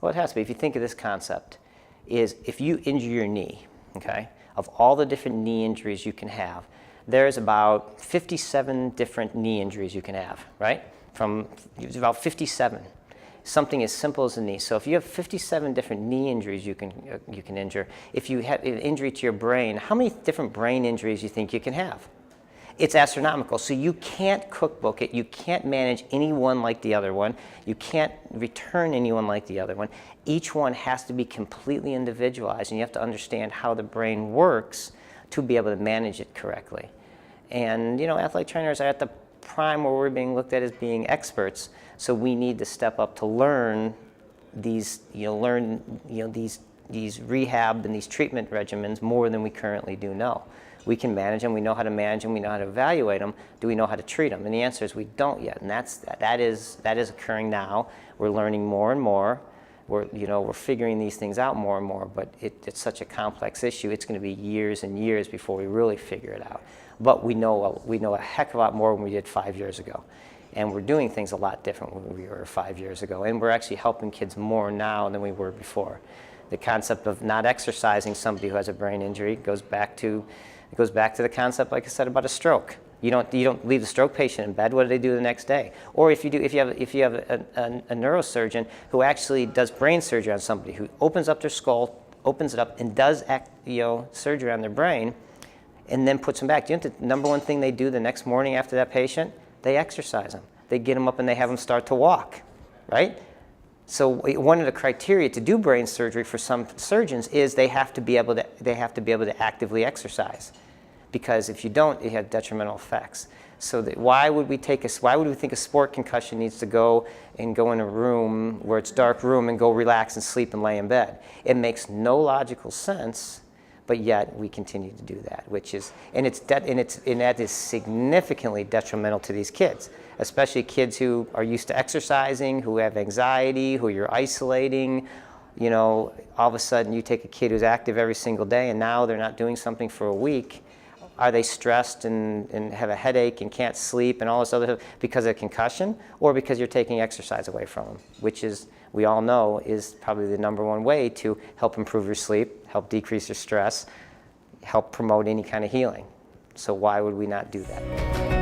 Well, it has to be. If you think of this concept, is if you injure your knee, okay, of all the different knee injuries you can have, there's about 57 different knee injuries you can have, right? It's about 57. Something as simple as a knee. So if you have 57 different knee injuries you can injure, if you have an injury to your brain, how many different brain injuries do you think you can have? It's astronomical. So you can't cookbook it. You can't manage any one like the other one. You can't return anyone like the other one. Each one has to be completely individualized, and you have to understand how the brain works to be able to manage it correctly. And athletic trainers are at the prime where we're being looked at as being experts. So we need to step up to learn these, these rehab and these treatment regimens more than we currently do know. We can manage them, we know how to manage them, we know how to evaluate them. Do we know how to treat them? And the answer is we don't yet, and that is occurring now. We're learning more and more. We're figuring these things out more and more, but it's such a complex issue. It's going to be years and years before we really figure it out. But we know a heck of a lot more than we did 5 years ago. And we're doing things a lot different than we were 5 years ago. And we're actually helping kids more now than we were before. The concept of not exercising somebody who has a brain injury goes back to the concept, like I said, about a stroke. You don't leave the stroke patient in bed. What do they do the next day? Or if you have a neurosurgeon who actually does brain surgery on somebody, who opens up their skull, opens it up, and does surgery on their brain, and then puts them back. Do you know the number one thing they do the next morning after that patient? They exercise them. They get them up and they have them start to walk, right? So one of the criteria to do brain surgery for some surgeons is they have to be able to actively exercise, because if you don't, it has detrimental effects. So why would we think a sport concussion needs to go in a room where it's dark room and go relax and sleep and lay in bed? It makes no logical sense, but yet we continue to do that, and that is significantly detrimental to these kids, especially kids who are used to exercising, who have anxiety, who you're isolating. All of a sudden you take a kid who's active every single day and now they're not doing something for a week. Are they stressed and have a headache and can't sleep and all this other stuff because of concussion, or because you're taking exercise away from them, which is, we all know, is probably the number one way to help improve your sleep, help decrease your stress, help promote any kind of healing. So why would we not do that?